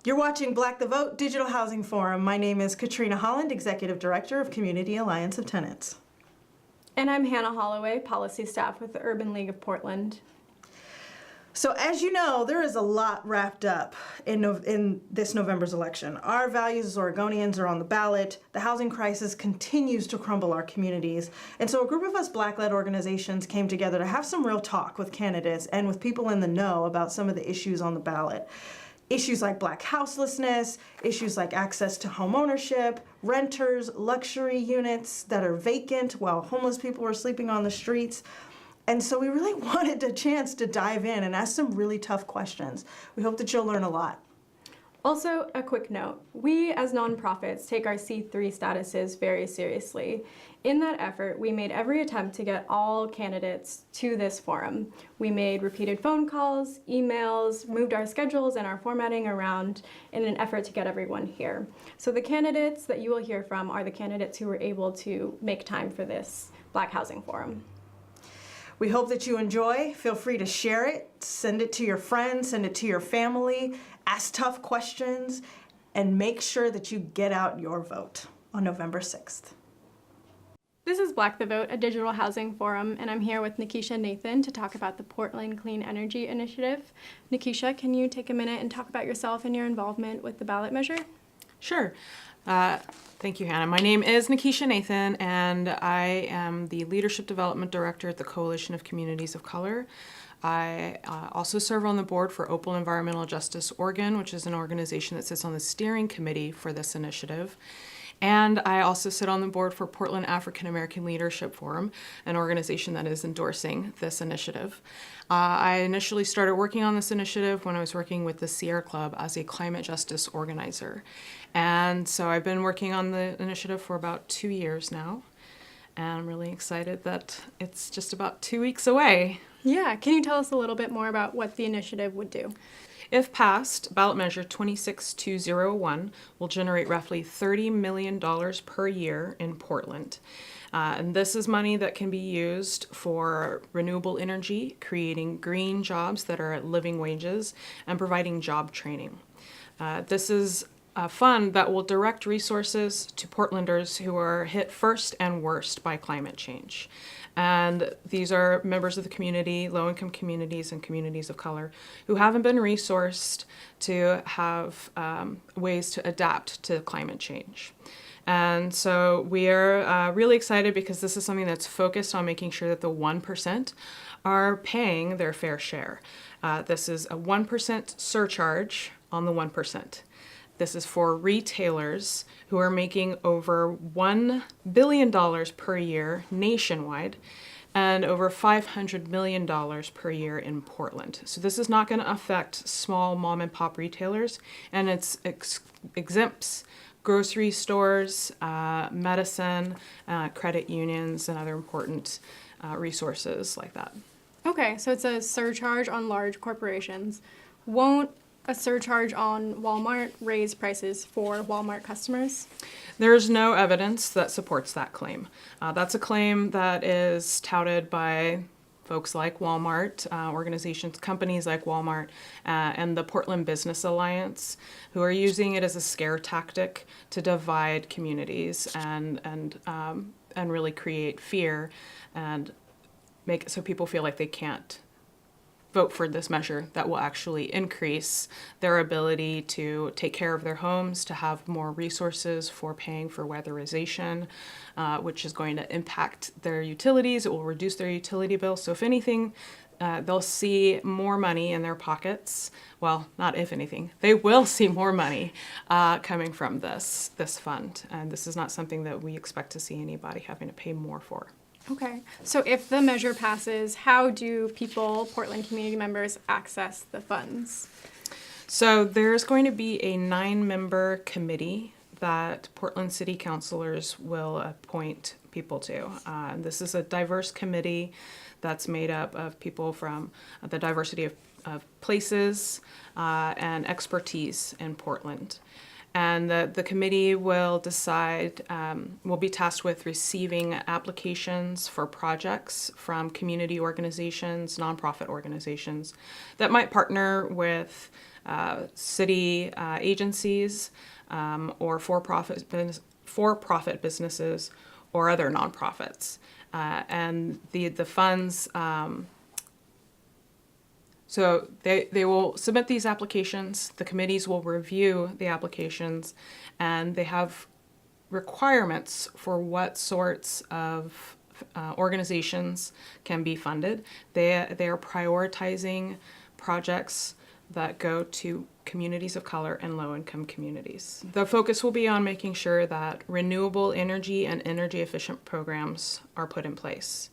You're watching Black the Vote Digital Housing Forum. My name is Katrina Holland, Executive Director of Community Alliance of Tenants. And I'm Hannah Holloway, Policy Staff with the Urban League of Portland. So as you know, there is a lot wrapped up in this November's election. Our values as Oregonians are on the ballot. The housing crisis continues to crumble our communities. And so a group of us Black-led organizations came together to have some real talk with candidates and with people in the know about some of the issues on the ballot. Issues like Black houselessness, issues like access to home ownership, renters, luxury units that are vacant while homeless people are sleeping on the streets. And so we really wanted a chance to dive in and ask some really tough questions. We hope that you'll learn a lot. Also, a quick note, we as nonprofits take our C3 statuses very seriously. In that effort, we made every attempt to get all candidates to this forum. We made repeated phone calls, emails, moved our schedules and our formatting around in an effort to get everyone here. So the candidates that you will hear from are the candidates who were able to make time for this Black Housing Forum. We hope that you enjoy. Feel free to share it, send it to your friends, send it to your family, ask tough questions, and make sure that you get out your vote on November 6th. This is Black the Vote, a digital housing forum, and I'm here with Nakisha Nathan to talk about the Portland Clean Energy Initiative. Nakisha, can you take a minute and talk about yourself and your involvement with the ballot measure? Sure. Thank you, Hannah. My name is Nakisha Nathan, and I am the Leadership Development Director at the Coalition of Communities of Color. I also serve on the board for Opal Environmental Justice Oregon, which is an organization that sits on the steering committee for this initiative. And I also sit on the board for Portland African American Leadership Forum, an organization that is endorsing this initiative. I initially started working on this initiative when I was working with the Sierra Club as a climate justice organizer. And so I've been working on the initiative for about 2 years now. And I'm really excited that it's just about 2 weeks away. Yeah, can you tell us a little bit more about what the initiative would do? If passed, ballot measure 26-201 will generate roughly $30 million per year in Portland. And this is money that can be used for renewable energy, creating green jobs that are at living wages, and providing job training. This is a fund that will direct resources to Portlanders who are hit first and worst by climate change. And these are members of the community, low-income communities and communities of color, who haven't been resourced to have ways to adapt to climate change. And so we are really excited because this is something that's focused on making sure that the 1% are paying their fair share. This is a 1% surcharge on the 1%. This is for retailers who are making over $1 billion per year nationwide and over $500 million per year in Portland. So this is not going to affect small mom and pop retailers, and it exempts grocery stores, medicine, credit unions, and other important resources like that. Okay, so it's a surcharge on large corporations. Won't a surcharge on Walmart raise prices for Walmart customers? There is no evidence that supports that claim. That's a claim that is touted by folks like Walmart, organizations, companies like Walmart, and the Portland Business Alliance, who are using it as a scare tactic to divide communities and really create fear and make it so people feel like they can't vote for this measure that will actually increase their ability to take care of their homes, to have more resources for paying for weatherization, which is going to impact their utilities. It will reduce their utility bill. So if anything, they'll see more money in their pockets. Well, not if anything, they will see more money coming from this fund. And this is not something that we expect to see anybody having to pay more for. Okay, so if the measure passes, how do people, Portland community members, access the funds? So there's going to be a 9-member committee that Portland City Councilors will appoint people to. This is a diverse committee that's made up of people from the diversity of places and expertise in Portland. And the committee will decide, will be tasked with receiving applications for projects from community organizations, nonprofit organizations that might partner with city agencies, or for-profit businesses, or other nonprofits. And the funds, so they will submit these applications, the committees will review the applications, and they have requirements for what sorts of organizations can be funded. They are prioritizing projects that go to communities of color and low-income communities. The focus will be on making sure that renewable energy and energy efficient programs are put in place.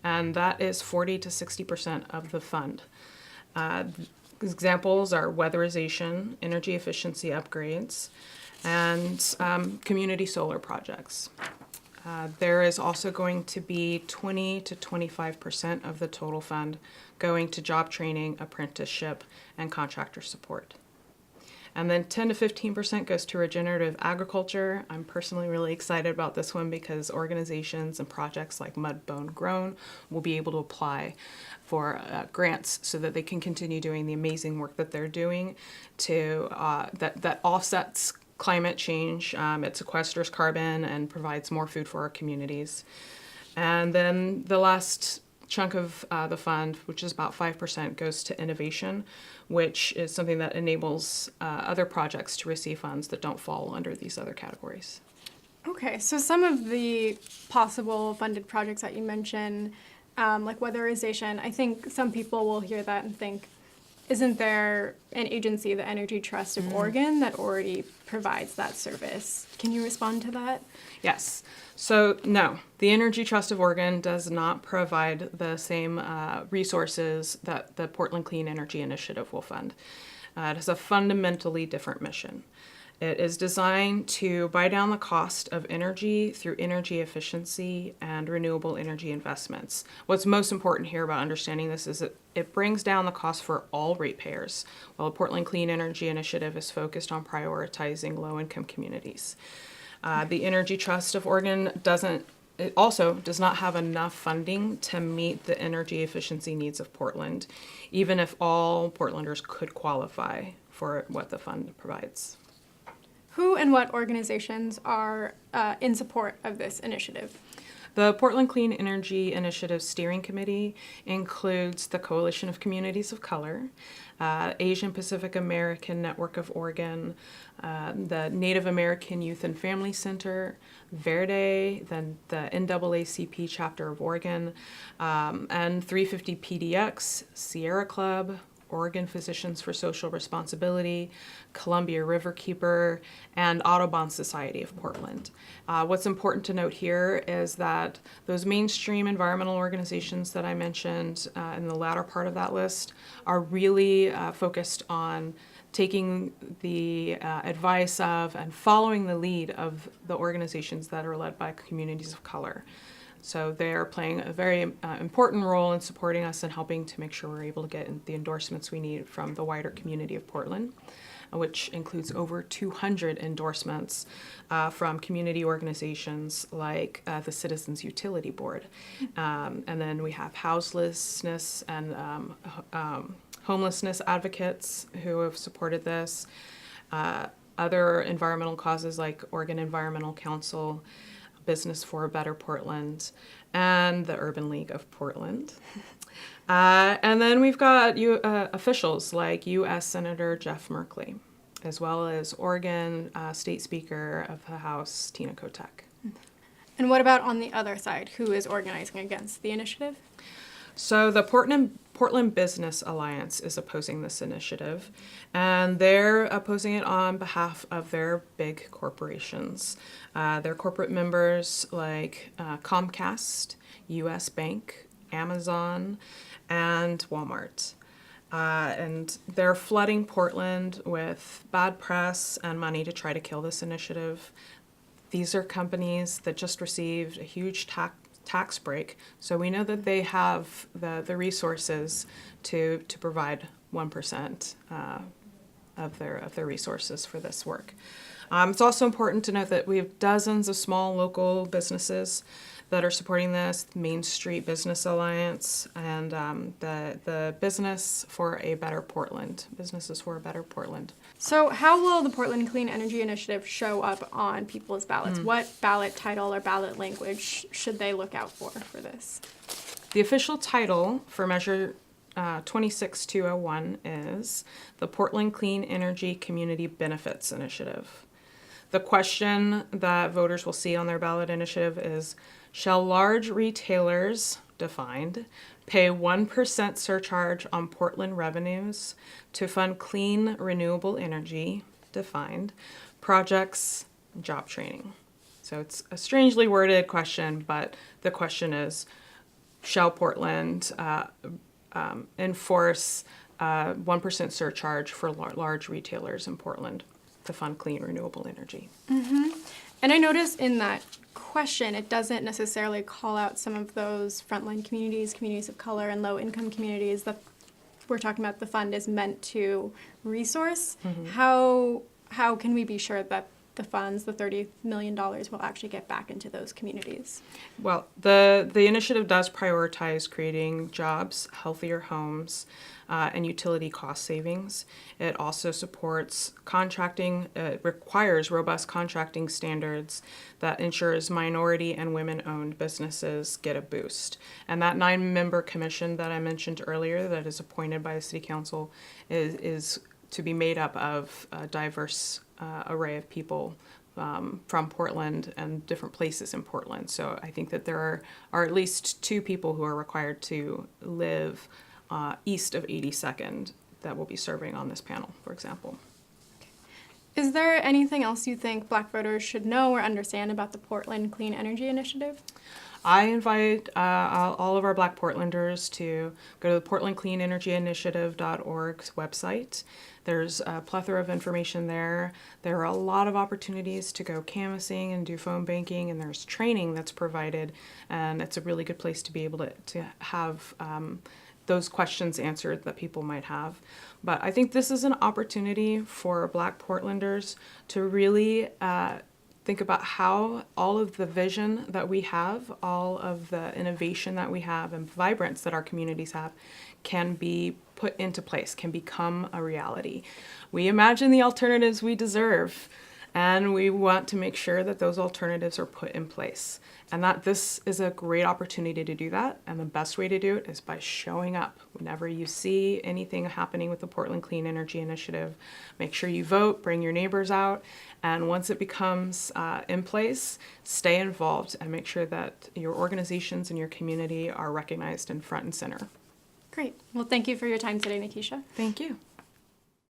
And that is 40 to 60% of the fund. Examples are weatherization, energy efficiency upgrades, and community solar projects. There is also going to be 20 to 25% of the total fund going to job training, apprenticeship, and contractor support. And then 10 to 15% goes to regenerative agriculture. I'm personally really excited about this one because organizations and projects like Mudbone Grown will be able to apply for grants so that they can continue doing the amazing work that they're doing to that offsets climate change, it sequesters carbon and provides more food for our communities. And then the last chunk of the fund, which is about 5%, goes to innovation, which is something that enables other projects to receive funds that don't fall under these other categories. Okay, so some of the possible funded projects that you mentioned, like weatherization, I think some people will hear that and think, isn't there an agency, the Energy Trust of Oregon, that already provides that service? Can you respond to that? Yes. So no, the Energy Trust of Oregon does not provide the same resources that the Portland Clean Energy Initiative will fund. It has a fundamentally different mission. It is designed to buy down the cost of energy through energy efficiency and renewable energy investments. What's most important here about understanding this is that it brings down the cost for all ratepayers, while the Portland Clean Energy Initiative is focused on prioritizing low-income communities. The Energy Trust of Oregon it also does not have enough funding to meet the energy efficiency needs of Portland, even if all Portlanders could qualify for what the fund provides. Who and what organizations are in support of this initiative? The Portland Clean Energy Initiative Steering Committee includes the Coalition of Communities of Color, Asian Pacific American Network of Oregon, the Native American Youth and Family Center, Verde, then the NAACP Chapter of Oregon, and 350 PDX, Sierra Club, Oregon Physicians for Social Responsibility, Columbia Riverkeeper, and Audubon Society of Portland. What's important to note here is that those mainstream environmental organizations that I mentioned in the latter part of that list are really focused on taking the advice of and following the lead of the organizations that are led by communities of color. So they're playing a very important role in supporting us and helping to make sure we're able to get the endorsements we need from the wider community of Portland, which includes over 200 endorsements from community organizations like the Citizens Utility Board. And then we have houselessness and homelessness advocates who have supported this. Other environmental causes like Oregon Environmental Council, Business for a Better Portland, and the Urban League of Portland. And then we've got officials like U.S. Senator Jeff Merkley, as well as Oregon State Speaker of the House, Tina Kotek. And what about on the other side? Who is organizing against the initiative? So the Portland Business Alliance is opposing this initiative, and they're opposing it on behalf of their big corporations. Their corporate members like Comcast, U.S. Bank, Amazon, and Walmart. And they're flooding Portland with bad press and money to try to kill this initiative. These are companies that just received a huge tax break, so we know that they have the resources to provide 1% of their resources for this work. It's also important to note that we have dozens of small local businesses that are supporting this: Main Street Business Alliance and the Business for a Better Portland. Businesses for a Better Portland. So how will the Portland Clean Energy Initiative show up on people's ballots? What ballot title or ballot language should they look out for this? The official title for Measure 26-201 is the Portland Clean Energy Community Benefits Initiative. The question that voters will see on their ballot initiative is, shall large retailers, defined, pay 1% surcharge on Portland revenues to fund clean, renewable energy, defined, projects, and job training? So it's a strangely worded question, but the question is, shall Portland enforce 1% surcharge for large retailers in Portland to fund clean, renewable energy? And I noticed in that question, it doesn't necessarily call out some of those frontline communities, communities of color, and low-income communities that we're talking about the fund is meant to resource. How can we be sure that the funds, the $30 million, will actually get back into those communities? Well, the initiative does prioritize creating jobs, healthier homes, and utility cost savings. It also supports contracting. It requires robust contracting standards that ensures minority and women-owned businesses get a boost. And that 9-member commission that I mentioned earlier that is appointed by the City Council is to be made up of a diverse array of people from Portland and different places in Portland. So I think that there are at least 2 people who are required to live east of 82nd that will be serving on this panel, for example. Is there anything else you think Black voters should know or understand about the Portland Clean Energy Initiative? I invite all of our Black Portlanders to go to the portlandcleanenergyinitiative.org's website. There's a plethora of information there. There are a lot of opportunities to go canvassing and do phone banking, and there's training that's provided, and it's a really good place to be able to have those questions answered that people might have. But I think this is an opportunity for Black Portlanders to really think about how all of the vision that we have, all of the innovation that we have and vibrance that our communities have can be put into place, can become a reality. We imagine the alternatives we deserve, and we want to make sure that those alternatives are put in place. And that this is a great opportunity to do that, and the best way to do it is by showing up. Whenever you see anything happening with the Portland Clean Energy Initiative, make sure you vote, bring your neighbors out, and once it becomes in place, stay involved and make sure that your organizations and your community are recognized and front and center. Great. Well, thank you for your time today, Nakisha. Thank you.